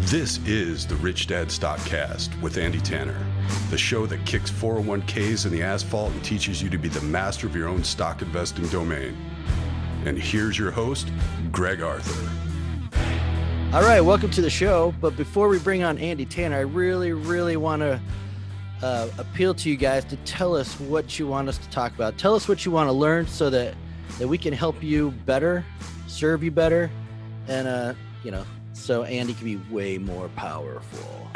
This is the Rich Dad Stockcast with Andy Tanner, the show that kicks 401ks in the asphalt and teaches you to be the master of your own stock investing domain. And here's your host, Greg Arthur. All right, welcome to the show. But before we bring on Andy Tanner, I really want to appeal to you guys to tell us what you want us to talk about. Tell us what you want to learn so that we can help you better, serve you better, and so Andy can be way more powerful.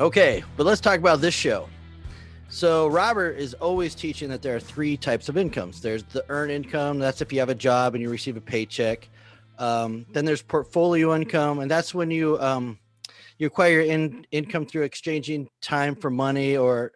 Okay, but let's talk about this show. So Robert is always teaching that there are three types of incomes. There's the earned income. That's if you have a job and you receive a paycheck. Then there's portfolio income, and that's when you acquire income through exchanging time for money or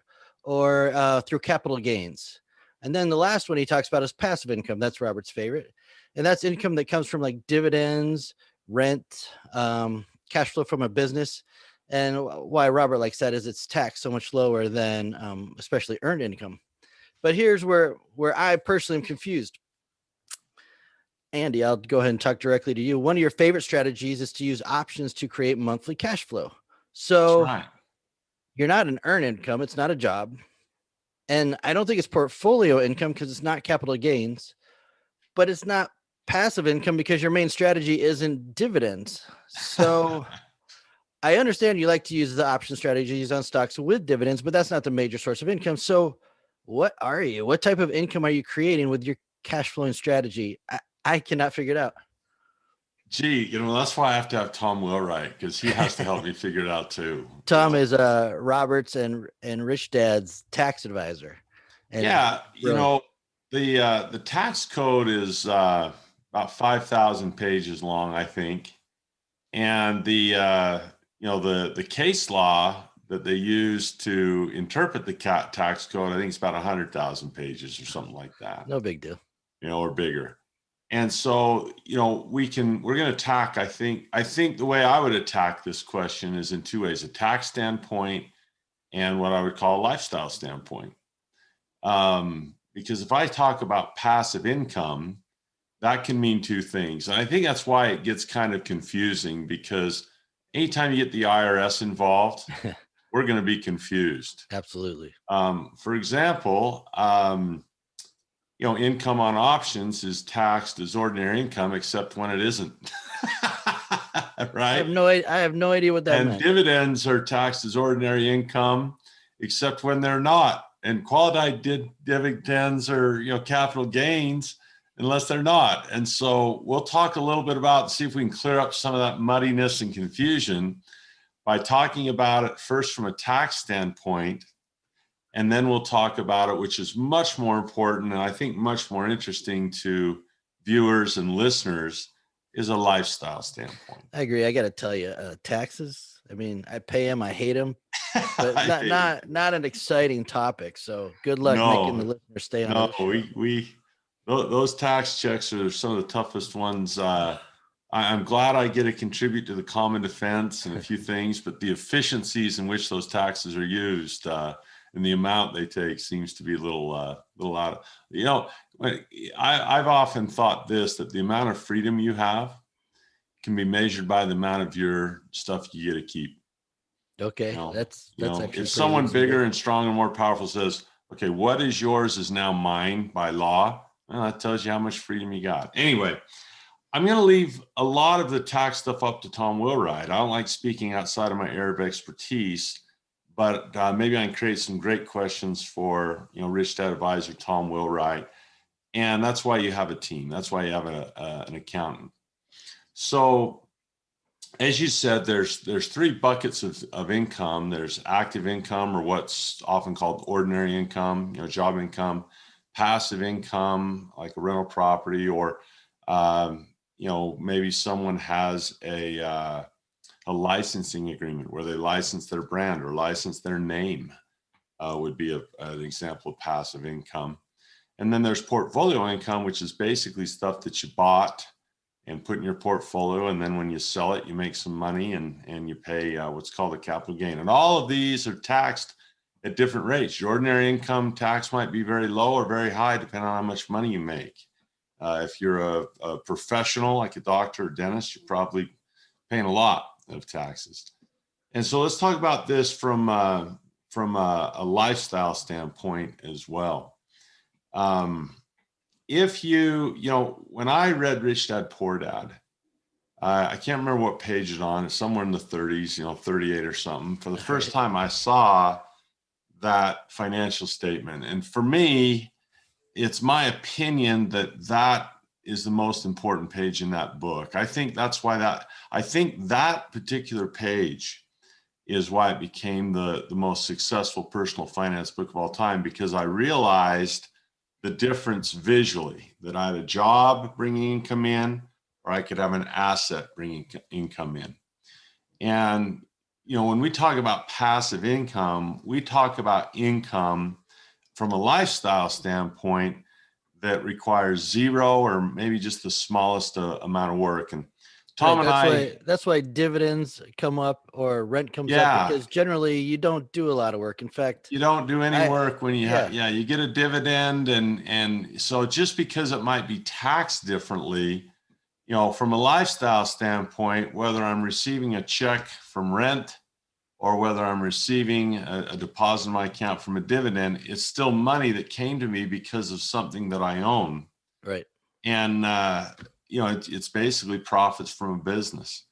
through capital gains. And then the last one he talks about is passive income. That's Robert's favorite. And that's income that comes from like dividends, rent, cash flow from a business. And why Robert likes that is it's taxed so much lower than especially earned income. But here's where I personally am confused. Andy, I'll go ahead and talk directly to you. One of your favorite strategies is to use options to create monthly cash flow. So That's right. You're not an earned income. It's not a job. And I don't think it's portfolio income because it's not capital gains, but it's not passive income because your main strategy isn't dividends. So I understand you like to use the option strategies on stocks with dividends, but that's not the major source of income. So what are you? What type of income are you creating with your cash flowing strategy? I cannot figure it out. Gee, that's why I have to have Tom Wheelwright, because he has to help me figure it out too. Tom is Robert's and Rich Dad's tax advisor. And the tax code is about 5,000 pages long, I think. And the case law that they use to interpret the tax code, I think it's about 100,000 pages or something like that. No big deal. Or bigger. And so, we're going to attack, I think the way I would attack this question is in two ways: a tax standpoint and what I would call a lifestyle standpoint. Because if I talk about passive income, that can mean two things. And I think that's why it gets kind of confusing, because anytime you get the IRS involved, we're going to be confused. Absolutely. For example, income on options is taxed as ordinary income, except when it isn't. Right? I have no idea what that meant. And dividends are taxed as ordinary income, except when they're not. And qualified dividends are, capital gains, unless they're not. And so we'll talk a little bit about, see if we can clear up some of that muddiness and confusion by talking about it first from a tax standpoint. And then we'll talk about it, which is much more important and I think much more interesting to viewers and listeners, is a lifestyle standpoint. I agree. I got to tell you, taxes, I mean, I pay them, I hate them, but not an exciting topic. So good luck making the listener stay on. Those tax checks are some of the toughest ones. I'm glad I get to contribute to the common defense and a few things, but the efficiencies in which those taxes are used, and the amount they take seems to be a little out of, I've often thought that the amount of freedom you have can be measured by the amount of your stuff you get to keep. Okay. That's actually, if someone bigger and stronger and more powerful says, okay, what is yours is now mine by law, well, that tells you how much freedom you got. Anyway, I'm going to leave a lot of the tax stuff up to Tom Wheelwright. I don't like speaking outside of my area of expertise, but maybe I can create some great questions for, Rich Dad advisor Tom Wheelwright. And that's why you have a team. That's why you have an accountant. So as you said, there's three buckets of income. There's active income, or what's often called ordinary income, job income, passive income, like a rental property, or, maybe someone has a licensing agreement where they license their brand or license their name, would be an example of passive income. And then there's portfolio income, which is basically stuff that you bought and put in your portfolio. And then when you sell it, you make some money and you pay what's called a capital gain. And all of these are taxed at different rates. Your ordinary income tax might be very low or very high, depending on how much money you make. If you're a professional, like a doctor or dentist, you probably paying a lot of taxes. And so let's talk about this from a lifestyle standpoint as well. If you know, when I read Rich Dad Poor Dad, I can't remember what page it's on. It's somewhere in the 30s, 38 or something. For the first time, I saw that financial statement. And for me, it's my opinion that is the most important page in that book. I think that particular page is why it became the most successful personal finance book of all time, because I realized the difference visually, that I had a job bringing income in, or I could have an asset bringing income in. And, when we talk about passive income, we talk about income from a lifestyle standpoint that requires zero or maybe just the smallest amount of work. And Tom that's why dividends come up or rent comes up, because generally you don't do a lot of work. In fact, you don't do any work when you you get a dividend. And so just because it might be taxed differently, from a lifestyle standpoint, whether I'm receiving a check from rent or whether I'm receiving a deposit in my account from a dividend, it's still money that came to me because of something that I own. Right. And, it's basically profits from a business.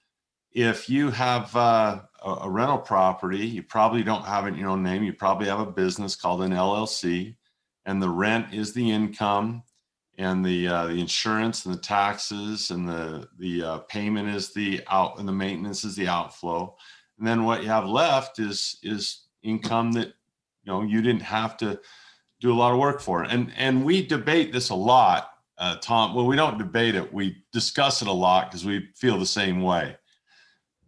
If you have a rental property, you probably don't have it in your own name. You probably have a business called an LLC, and the rent is the income, and the insurance and the taxes and the payment is the out, and the maintenance is the outflow. And then what you have left is income that you didn't have to do a lot of work for. And we debate this a lot, Tom. Well, we don't debate it. We discuss it a lot because we feel the same way.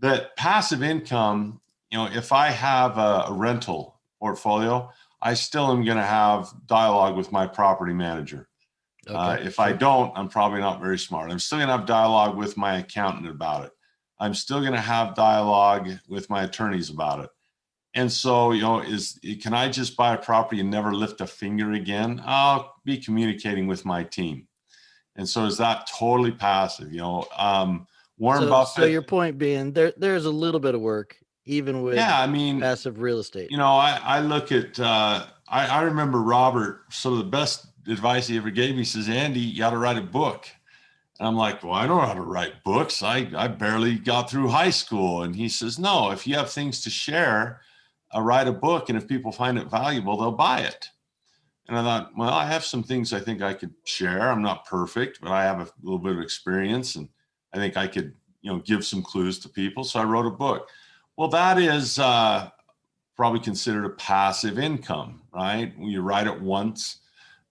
That passive income, if I have a rental portfolio, I still am going to have dialogue with my property manager. Okay. If I don't, I'm probably not very smart. I'm still going to have dialogue with my accountant about it. I'm still going to have dialogue with my attorneys about it. And so, can I just buy a property and never lift a finger again? I'll be communicating with my team. And so is that totally passive? Warren Buffett. So your point being there's a little bit of work even with passive real estate. I look at, I remember Robert, some of the best advice he ever gave me, says, Andy, you got to write a book. And I'm like, well, I don't know how to write books. I barely got through high school. And he says, no, if you have things to share, write a book. And if people find it valuable, they'll buy it. And I thought, well, I have some things I think I could share. I'm not perfect, but I have a little bit of experience. And I think I could, give some clues to people. So I wrote a book. Well, that is probably considered a passive income, right? You write it once.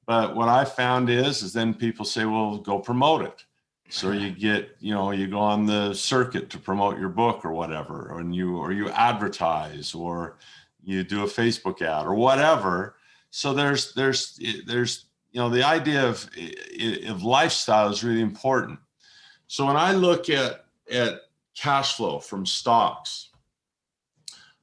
But what I found is then people say, well, go promote it. So you get, you go on the circuit to promote your book or whatever, and you advertise, or you do a Facebook ad or whatever. So there's the idea of lifestyle is really important. So when I look at cash flow from stocks,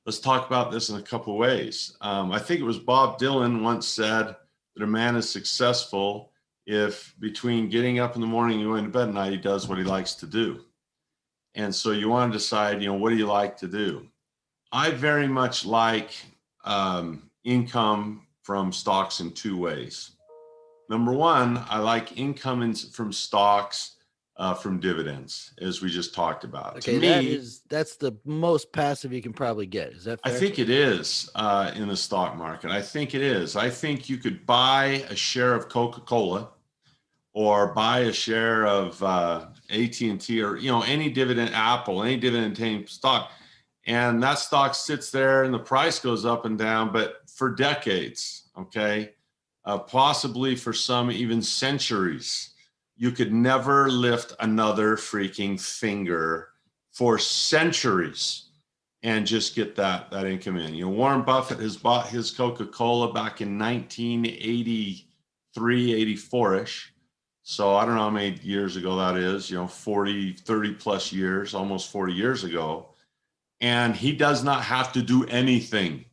let's talk about this in a couple of ways. I think it was Bob Dylan once said that a man is successful if between getting up in the morning and going to bed at night, he does what he likes to do. And so you want to decide, what do you like to do? I very much like income from stocks in two ways. Number one, I like income from stocks from dividends, as we just talked about. Okay, to me, that's the most passive you can probably get. Is that fair? I think it is in the stock market. I think it is. I think you could buy a share of Coca-Cola or buy a share of AT&T or any dividend, Apple, any dividend stock, and that stock sits there and the price goes up and down, but for decades, okay, possibly for some even centuries. You could never lift another freaking finger for centuries and just get that income in. Warren Buffett has bought his Coca-Cola back in 1983, 84-ish. So I don't know how many years ago that is, 30 plus years, almost 40 years ago. And he does not have to do anything.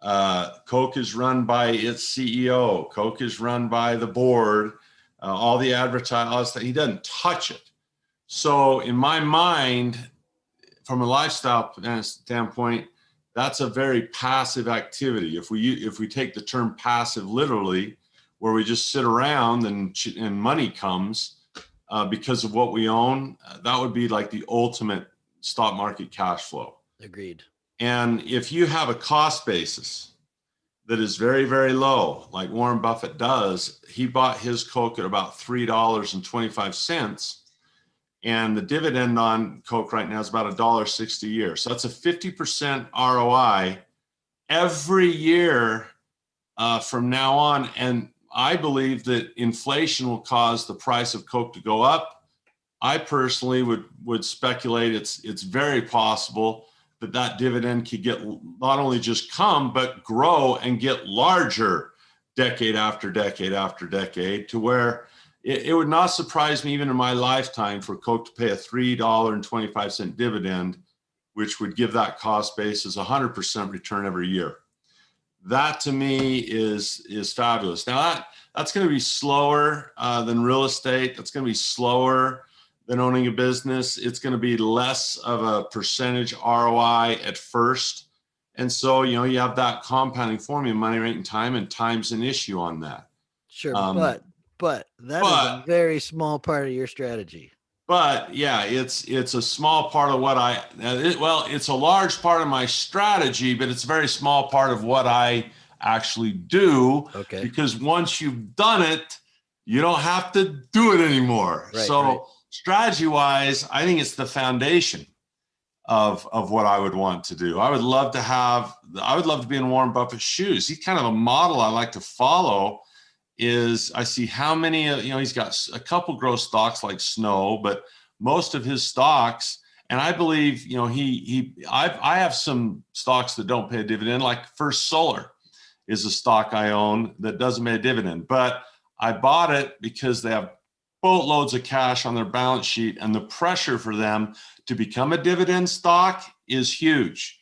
Coke is run by its CEO. Coke is run by the board. All the advertising, he doesn't touch it. So in my mind, from a lifestyle standpoint, that's a very passive activity. If we take the term passive literally, where we just sit around and money comes because of what we own, that would be like the ultimate stock market cash flow. Agreed. And if you have a cost basis that is very, very low, like Warren Buffett does, he bought his Coke at about $3.25. And the dividend on Coke right now is about $1.60 a year. So that's a 50% ROI every year from now on. And I believe that inflation will cause the price of Coke to go up. I personally would speculate it's very possible that dividend could get not only just come, but grow and get larger decade after decade after decade, to where it would not surprise me even in my lifetime for Coke to pay a $3.25 dividend, which would give that cost basis 100% return every year. That to me is fabulous. Now that's going to be slower than real estate. That's going to be slower than owning a business. It's going to be less of a percentage ROI at first. And so, you have that compounding formula, money, rate, and time, and time's an issue on that. Sure. But that is a very small part of your strategy. But yeah, it's a small part of what it's a large part of my strategy, but it's a very small part of what I actually do. Okay. Because once you've done it, you don't have to do it anymore. Right, so right. Strategy wise, I think it's the foundation of what I would want to do. I would love to be in Warren Buffett's shoes. He's kind of a model I like to follow. Is I see how many, he's got a couple growth stocks like Snow, but most of his stocks, and I believe, I have some stocks that don't pay a dividend, like First Solar is a stock I own that doesn't pay a dividend, but I bought it because they have boatloads of cash on their balance sheet, and the pressure for them to become a dividend stock is huge.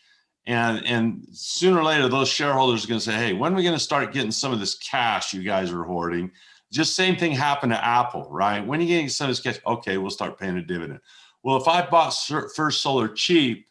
And sooner or later, those shareholders are going to say, hey, when are we going to start getting some of this cash you guys are hoarding? Just same thing happened to Apple, right? When are you getting some of this cash? Okay, we'll start paying a dividend. Well, if I bought First Solar cheap,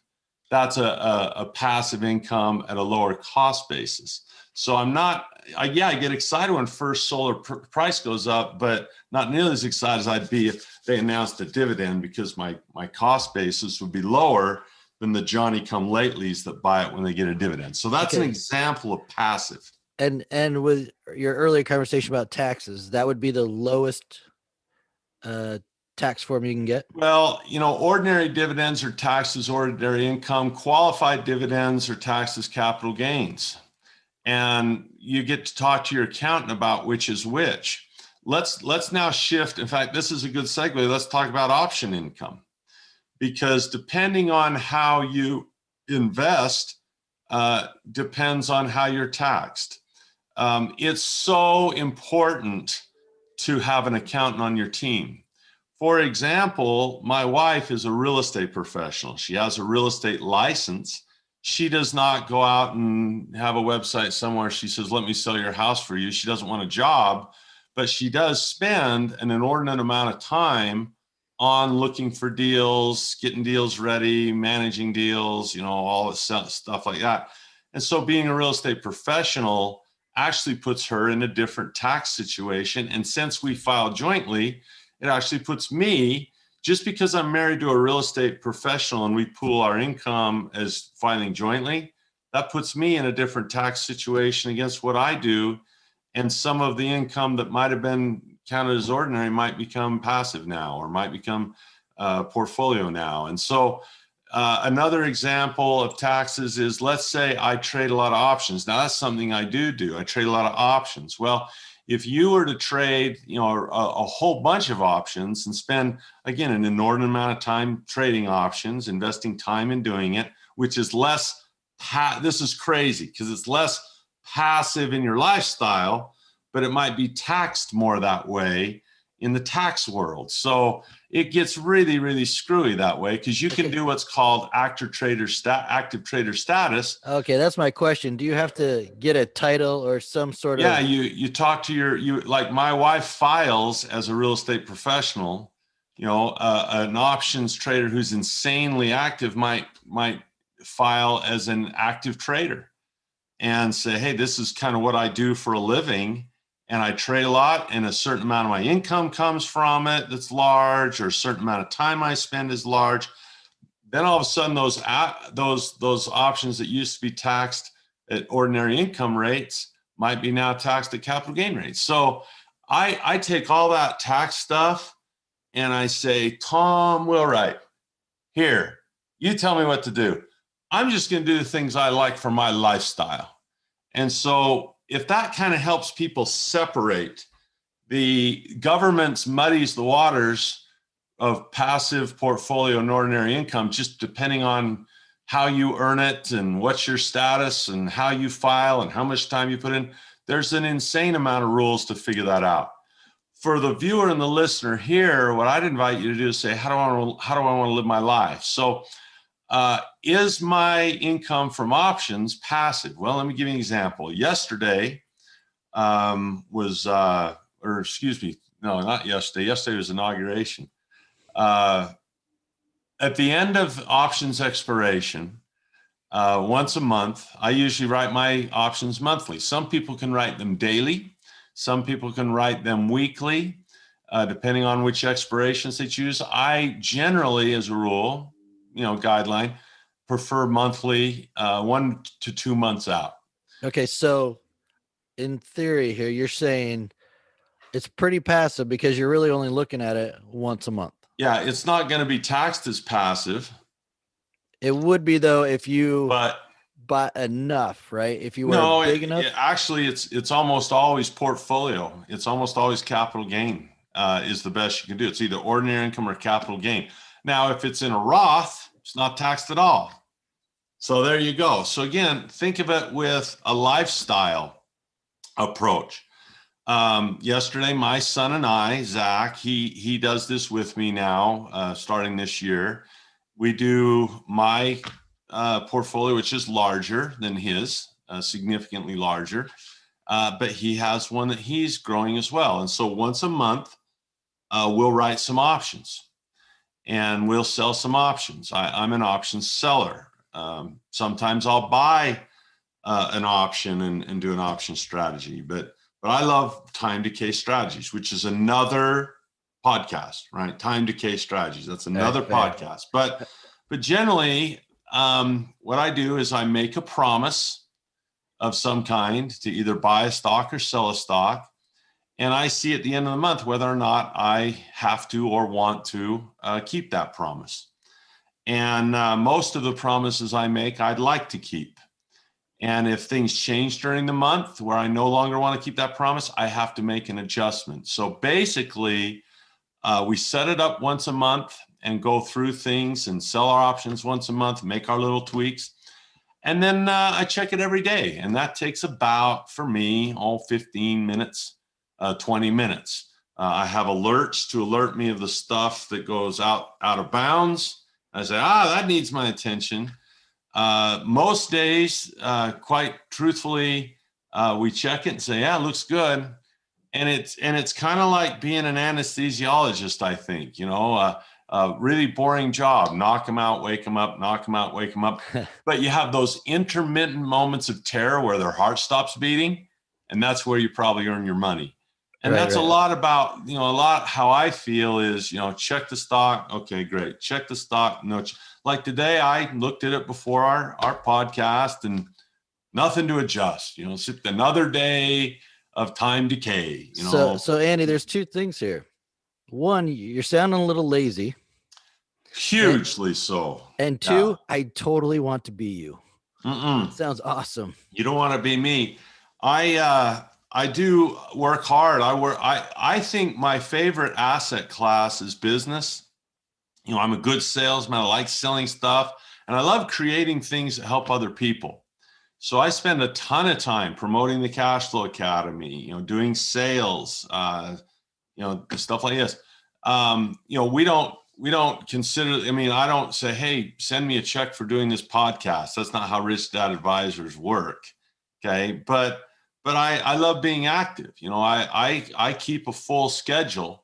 that's a passive income at a lower cost basis. So I get excited when First Solar price goes up, but not nearly as excited as I'd be if they announced a dividend, because my cost basis would be lower than the Johnny come latelys that buy it when they get a dividend. So that's an example of passive. And with your earlier conversation about taxes, that would be the lowest tax form you can get? Well, ordinary dividends are taxed as ordinary income. Qualified dividends are taxed as capital gains. And you get to talk to your accountant about which is which. Let's now shift. In fact, this is a good segue. Let's talk about option income, because depending on how you invest, depends on how you're taxed. It's so important to have an accountant on your team. For example, my wife is a real estate professional. She has a real estate license. She does not go out and have a website somewhere. She says, let me sell your house for you. She doesn't want a job, but she does spend an inordinate amount of time on looking for deals, getting deals ready, managing deals, all this stuff like that. And so being a real estate professional actually puts her in a different tax situation. And since we file jointly, it actually puts me, just because I'm married to a real estate professional and we pool our income as filing jointly, that puts me in a different tax situation against what I do. And some of the income that might have been counted as ordinary might become passive now, or might become portfolio now. And so another example of taxes is, let's say I trade a lot of options. Now that's something I do. I trade a lot of options. Well, if you were to trade, a whole bunch of options and spend, again, an inordinate amount of time trading options, investing time in doing it, which is less, this is crazy because it's less passive in your lifestyle, but it might be taxed more that way in the tax world. So it gets really, really screwy that way, because you can do what's called active trader status. Okay, that's my question. Do you have to get a title or some sort of? Yeah, you talk to like my wife files as a real estate professional. An options trader who's insanely active might file as an active trader and say, hey, this is kind of what I do for a living, and I trade a lot, and a certain amount of my income comes from it that's large, or a certain amount of time I spend is large. Then all of a sudden those options that used to be taxed at ordinary income rates might be now taxed at capital gain rates. So I take all that tax stuff and I say, Tom Wheelwright, here, you tell me what to do. I'm just going to do the things I like for my lifestyle. And so if that kind of helps people separate, the government's muddies the waters of passive portfolio and ordinary income, just depending on how you earn it and what's your status and how you file and how much time you put in. There's an insane amount of rules to figure that out. For the viewer and the listener here, what I'd invite you to do is say, how do I want to live my life? So is my income from options passive? Well, let me give you an example. Yesterday not yesterday. Yesterday was inauguration. At the end of options expiration, once a month, I usually write my options monthly. Some people can write them daily. Some people can write them weekly, depending on which expirations they choose. I generally, as a rule, guideline, prefer monthly, 1 to 2 months out. Okay, so in theory here, you're saying it's pretty passive because you're really only looking at it once a month. Yeah, it's not going to be taxed as passive. It would be though if you bought enough, right? If you were big enough. Actually, it's almost always portfolio. It's almost always capital gain is the best you can do. It's either ordinary income or capital gain. Now, if it's in a Roth, it's not taxed at all. So there you go. So again, think of it with a lifestyle approach. Yesterday, my son and I, Zach, he does this with me now, starting this year. We do my portfolio, which is larger than his, significantly larger, but he has one that he's growing as well. And so once a month, we'll write some options and we'll sell some options. I'm an options seller. Sometimes I'll buy an option and do an option strategy, but I love time decay strategies, which is another podcast, right? Time decay strategies. That's another podcast. But generally, what I do is I make a promise of some kind to either buy a stock or sell a stock. And I see at the end of the month whether or not I have to or want to keep that promise. And most of the promises I make, I'd like to keep. And if things change during the month where I no longer want to keep that promise, I have to make an adjustment. So basically, we set it up once a month and go through things and sell our options once a month, make our little tweaks. And then I check it every day. And that takes about, for me, 15 minutes, 20 minutes. I have alerts to alert me of the stuff that goes out of bounds. I say, that needs my attention. Most days, quite truthfully, we check it and say, yeah, it looks good. And it's kind of like being an anesthesiologist, I think, a really boring job. Knock them out, wake them up, knock them out, wake them up. But you have those intermittent moments of terror where their heart stops beating. And that's where you probably earn your money. And that's a lot about, a lot how I feel is, check the stock. Okay, great. Check the stock. No, like today, I looked at it before our podcast and nothing to adjust, it's another day of time decay, So Andy, there's two things here. One, you're sounding a little lazy. Hugely so. And two, I totally want to be you. It sounds awesome. You don't want to be me. I do work hard. I think my favorite asset class is business. I'm a good salesman. I like selling stuff and I love creating things that help other people. So I spend a ton of time promoting the Cashflow Academy, doing sales, stuff like this. We don't consider, I don't say, hey, send me a check for doing this podcast. That's not how Rich Dad Advisors work. Okay. But I love being active. I keep a full schedule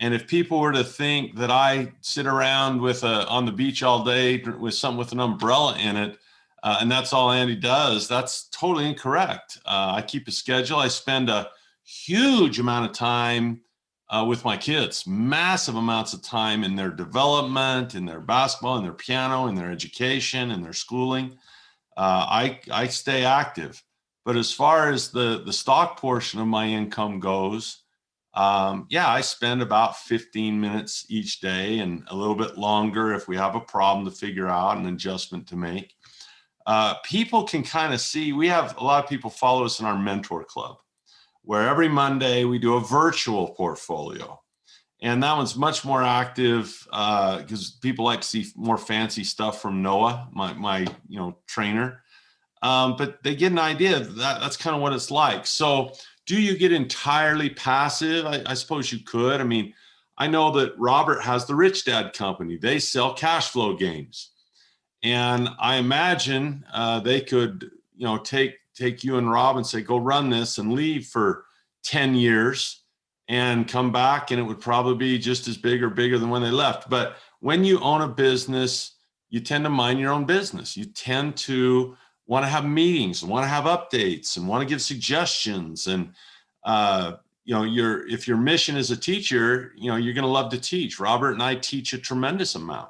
And if people were to think that I sit around on the beach all day with something with an umbrella in it, and that's all Andy does, that's totally incorrect. I keep a schedule. I spend a huge amount of time with my kids, massive amounts of time in their development, in their basketball, in their piano, in their education, in their schooling. I stay active. But as far as the stock portion of my income goes, I spend about 15 minutes each day, and a little bit longer if we have a problem to figure out, an adjustment to make. People can kind of see, we have a lot of people follow us in our mentor club, where every Monday we do a virtual portfolio. And that one's much more active because people like to see more fancy stuff from Noah, my trainer. But they get an idea that's kind of what it's like. So do you get entirely passive? I suppose you could. I mean, I know that Robert has the Rich Dad Company. They sell cash flow games. And I imagine they could, take you and Rob and say, go run this and leave for 10 years and come back, and it would probably be just as big or bigger than when they left. But when you own a business, you tend to mind your own business. You tend to want to have meetings and want to have updates and want to give suggestions. And, if your mission is a teacher, you're going to love to teach. Robert and I teach a tremendous amount.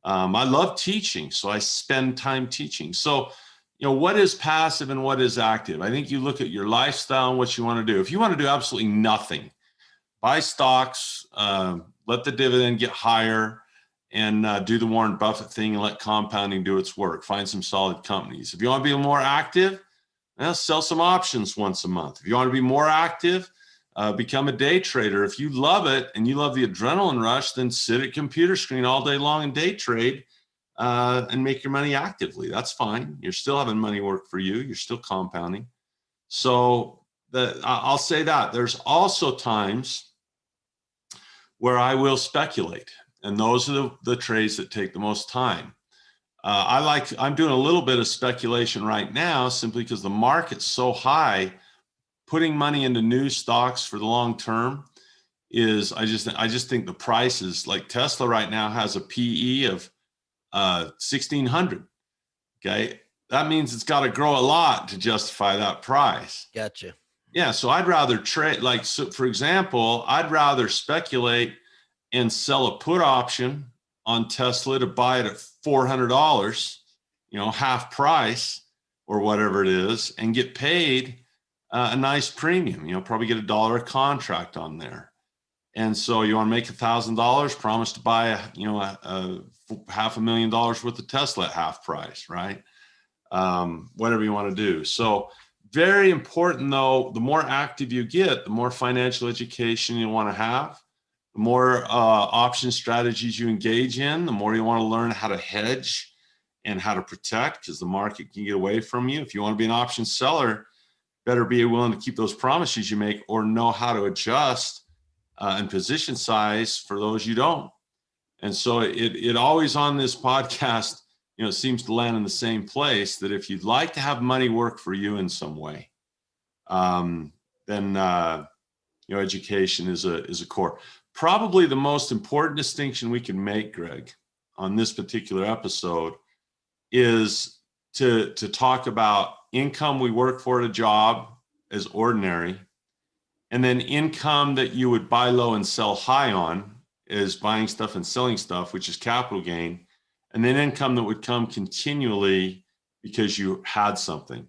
I love teaching, so I spend time teaching. So, what is passive and what is active? I think you look at your lifestyle and what you want to do. If you want to do absolutely nothing, buy stocks, let the dividend get higher, and do the Warren Buffett thing and let compounding do its work. Find some solid companies. If you want to be more active, sell some options once a month. If you want to be more active, become a day trader. If you love it and you love the adrenaline rush, then sit at a computer screen all day long and day trade and make your money actively. That's fine. You're still having money work for you. You're still compounding. So I'll say that. There's also times where I will speculate. And those are the trades that take the most time. I'm doing a little bit of speculation right now simply because the market's so high. Putting money into new stocks for the long term is, I just think the prices, like Tesla right now has a PE of 1,600. Okay. That means it's got to grow a lot to justify that price. Gotcha. Yeah. So I'd rather trade, for example, I'd rather speculate and sell a put option on Tesla to buy it at $400, half price or whatever it is, and get paid a nice premium, probably get $1 a contract on there. And so you want to make $1,000, promise to buy a $500,000 worth of Tesla at half price, right? Whatever you want to do. So very important though, the more active you get, the more financial education you want to have, the more option strategies you engage in, the more you want to learn how to hedge and how to protect, because the market can get away from you. If you want to be an option seller, better be willing to keep those promises you make, or know how to adjust and position size for those you don't. And so it always on this podcast, seems to land in the same place, that if you'd like to have money work for you in some way, then education is a core. Probably the most important distinction we can make, Greg, on this particular episode is to talk about income we work for at a job as ordinary, and then income that you would buy low and sell high on is buying stuff and selling stuff, which is capital gain, and then income that would come continually because you had something.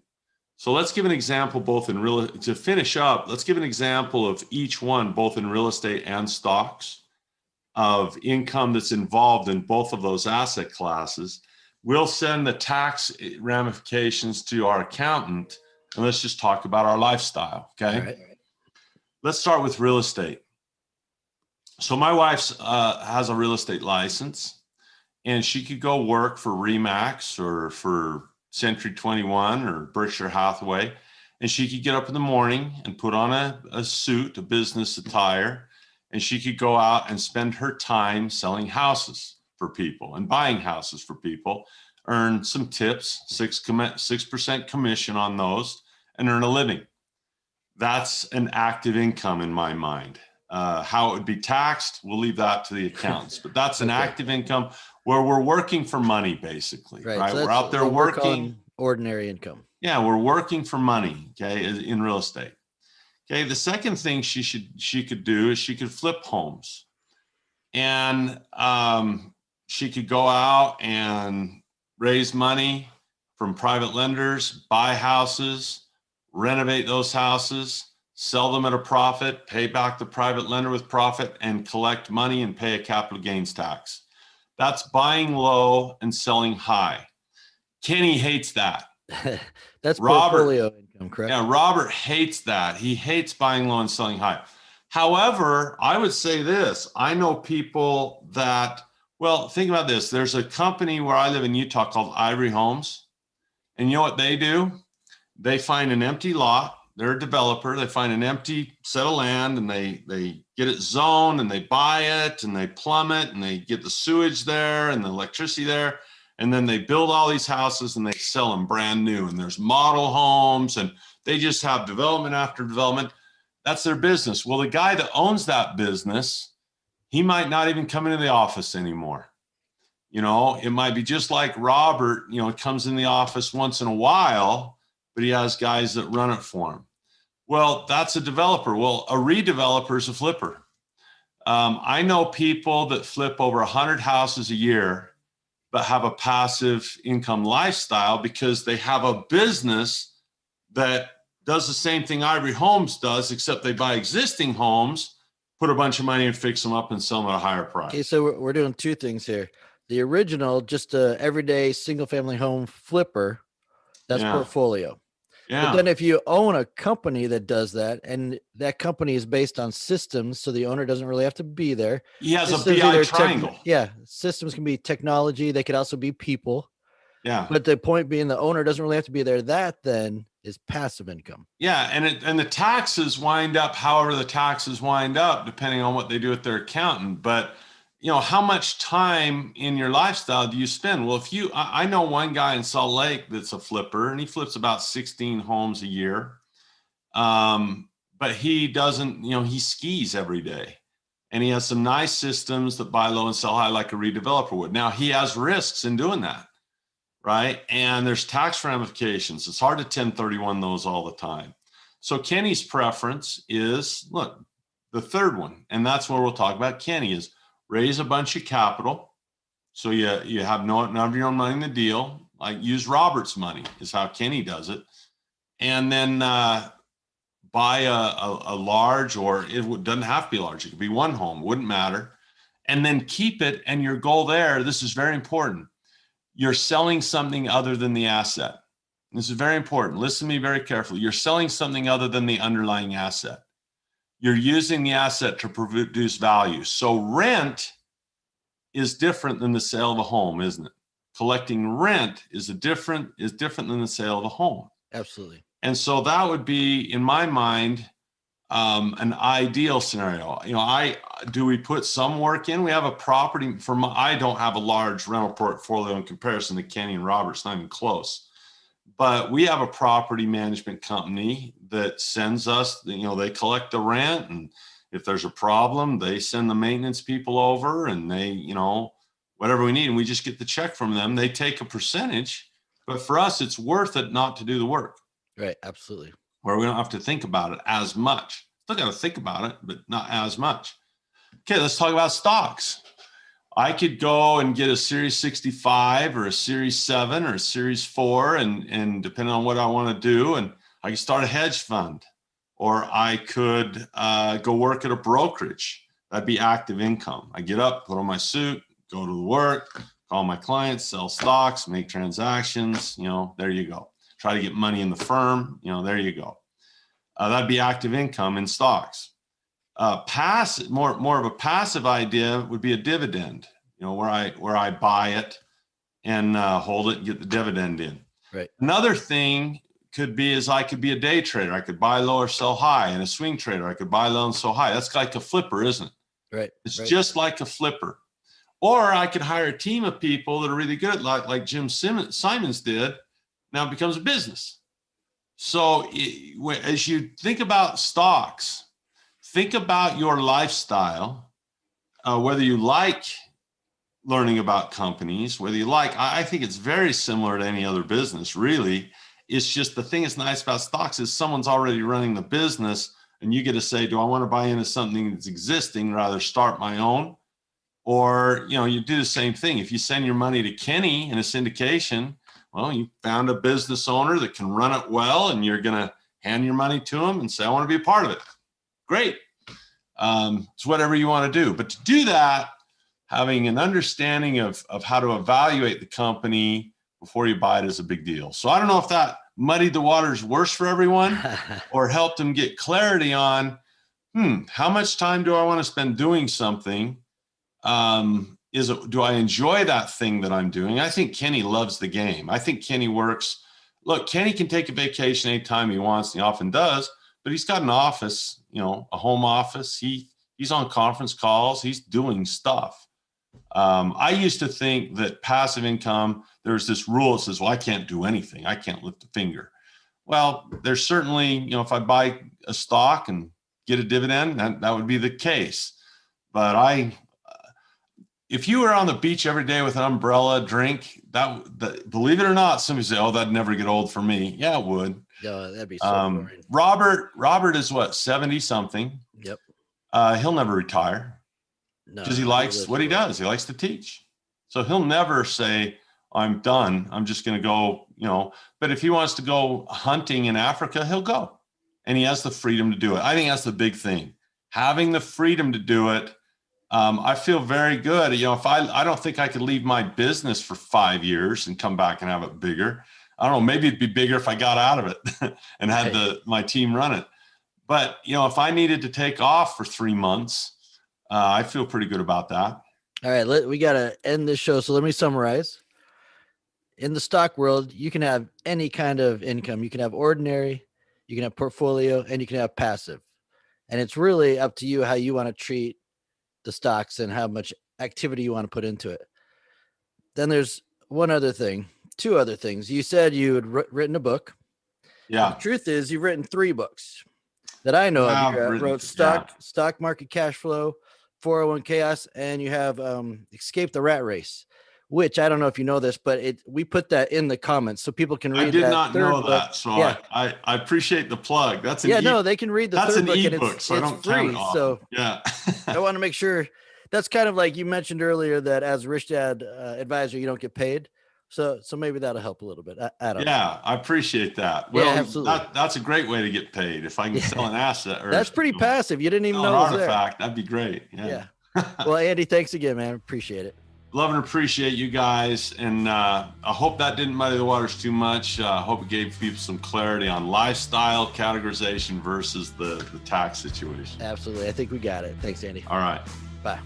So let's give an example to finish up, let's give an example of each one, both in real estate and stocks, of income that's involved in both of those asset classes. We'll send the tax ramifications to our accountant, and let's just talk about our lifestyle, okay? All right. Let's start with real estate. So my wife has a real estate license, and she could go work for Remax or for Century 21 or Berkshire Hathaway, and she could get up in the morning and put on a suit, a business attire, and she could go out and spend her time selling houses for people and buying houses for people, earn some tips, 6% commission on those, and earn a living. That's an active income in my mind. How it would be taxed, we'll leave that to the accountants. But that's an Okay. active income where we're working for money, basically. Right? So we're out there what we're working. calling ordinary income. Yeah, we're working for money. Okay, in real estate. Okay, the second thing she could do is she could flip homes, and she could go out and raise money from private lenders, buy houses, renovate those houses, sell them at a profit, pay back the private lender with profit, and collect money and pay a capital gains tax. That's buying low and selling high. Kenny hates that. That's Robert, portfolio income, correct? Yeah, Robert hates that. He hates buying low and selling high. However, I would say this. I know people that, well, think about this. There's a company where I live in Utah called Ivory Homes. And you know what they do? They find an empty lot. They're a developer. They find an empty set of land and they get it zoned and they buy it and they plumb it and they get the sewage there and the electricity there. And then they build all these houses and they sell them brand new. And there's model homes and they just have development after development. That's their business. Well, the guy that owns that business, he might not even come into the office anymore. You know, it might be just like Robert, you know, comes in the office once in a while, but he has guys that run it for him. Well, that's a developer. Well, a redeveloper is a flipper. I know people that flip over 100 houses a year, but have a passive income lifestyle because they have a business that does the same thing Ivory Homes does, except they buy existing homes, put a bunch of money and fix them up and sell them at a higher price. Okay, so we're doing two things here. The original, just a everyday single family home flipper, that's portfolio. Yeah. But then if you own a company that does that, and that company is based on systems, so the owner doesn't really have to be there. He has Systems a BI triangle. Systems can be technology. They could also be people. Yeah. But the point being, the owner doesn't really have to be there. That then is passive income. Yeah, and the taxes wind up however the taxes wind up, depending on what they do with their accountant. But you know, how much time in your lifestyle do you spend? Well, I know one guy in Salt Lake that's a flipper, and he flips about 16 homes a year. But he doesn't, you know, he skis every day, and he has some nice systems that buy low and sell high like a redeveloper would. Now he has risks in doing that. Right. And there's tax ramifications. It's hard to 1031 those all the time. So Kenny's preference is, look, the third one, and that's where we'll talk about Kenny, is raise a bunch of capital. So you have none of your own money in the deal. Like use Robert's money is how Kenny does it. And then buy a large, or it doesn't have to be large. It could be one home, wouldn't matter. And then keep it. And your goal there, this is very important. You're selling something other than the asset. This is very important. Listen to me very carefully. You're selling something other than the underlying asset. You're using the asset to produce value. So rent is different than the sale of a home, isn't it? Collecting rent is different than the sale of a home. Absolutely. And so that would be, in my mind, an ideal scenario. You know, do we put some work in? We have a property I don't have a large rental portfolio in comparison to Kenny and Robert's, not even close. But we have a property management company that sends us, you know, they collect the rent, and if there's a problem, they send the maintenance people over, and they, you know, whatever we need, and we just get the check from them. They take a percentage, but for us, it's worth it not to do the work. Right. Absolutely. Where we don't have to think about it as much. Still got to think about it, but not as much. Okay, let's talk about stocks. I could go and get a Series 65 or a Series 7 or a Series 4, and depending on what I want to do, and I could start a hedge fund, or I could go work at a brokerage. That'd be active income. I get up, put on my suit, go to work, call my clients, sell stocks, make transactions. You know, there you go. Try to get money in the firm. You know, there you go. That'd be active income in stocks. More of a passive idea would be a dividend. You know, where I buy it and hold it and get the dividend in. Right. Another thing could be I could be a day trader. I could buy low or sell high, and a swing trader. I could buy low and sell high. That's like a flipper, isn't it? Right. It's just like a flipper. Or I could hire a team of people that are really good, like Jim Simons did. Now it becomes a business. So as you think about stocks, think about your lifestyle, whether you like learning about companies, whether you like, I think it's very similar to any other business, really. It's just the thing that's nice about stocks is someone's already running the business and you get to say, do I want to buy into something that's existing, rather start my own? Or, you do the same thing. If you send your money to Kenny in a syndication, well, you found a business owner that can run it well, and you're going to hand your money to him and say, I want to be a part of it. Great. It's whatever you want to do. But to do that, having an understanding of how to evaluate the company before you buy it is a big deal. So I don't know if that muddied the waters worse for everyone or helped them get clarity on, how much time do I want to spend doing something? Do I enjoy that thing that I'm doing? I think Kenny loves the game. I think Kenny works. Look, Kenny can take a vacation anytime he wants, and he often does, but he's got an office, a home office. He's on conference calls. He's doing stuff. I used to think that passive income, there's this rule that says, well, I can't do anything. I can't lift a finger. Well, there's certainly, if I buy a stock and get a dividend, that would be the case. But if you were on the beach every day with an umbrella drink, that believe it or not, somebody say, oh, that'd never get old for me. Yeah, it would. Yeah, that'd be so boring. Robert is what, 70 something. Yep. He'll never retire because he likes what he does. He likes to teach. So he'll never say, I'm done. I'm just going to go, but if he wants to go hunting in Africa, he'll go, and he has the freedom to do it. I think that's the big thing. Having the freedom to do it. I feel very good. If I don't think I could leave my business for 5 years and come back and have it bigger. I don't know, maybe it'd be bigger if I got out of it and had my team run it. But, if I needed to take off for 3 months, I feel pretty good about that. All right, we got to end this show. So let me summarize. In the stock world, you can have any kind of income. You can have ordinary, you can have portfolio, and you can have passive. And it's really up to you how you want to treat the stocks and how much activity you want to put into it. Then there's two other things. You said you had written a book. Yeah. The truth is you've written 3 books that I know of. You wrote Stock Market Cashflow, 401 and you have Escape the Rat Race, which I don't know if you know this, but we put that in the comments so people can read. I did not know that, so yeah. I appreciate the plug. That's an they can read the third book, and it's free. So yeah, I want to make sure. That's kind of like you mentioned earlier that as a Rich Dad advisor, you don't get paid. So maybe that'll help a little bit. I don't know. I appreciate that. Well, yeah, absolutely. That's a great way to get paid. If I can sell an asset. That's pretty passive. You didn't even know it was there. That'd be great. Yeah. Well, Andy, thanks again, man. Appreciate it. Love and appreciate you guys. And I hope that didn't muddy the waters too much. I hope it gave people some clarity on lifestyle categorization versus the tax situation. Absolutely. I think we got it. Thanks, Andy. All right. Bye.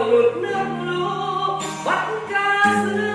หลุดเลือกรู้วัดการซื้อ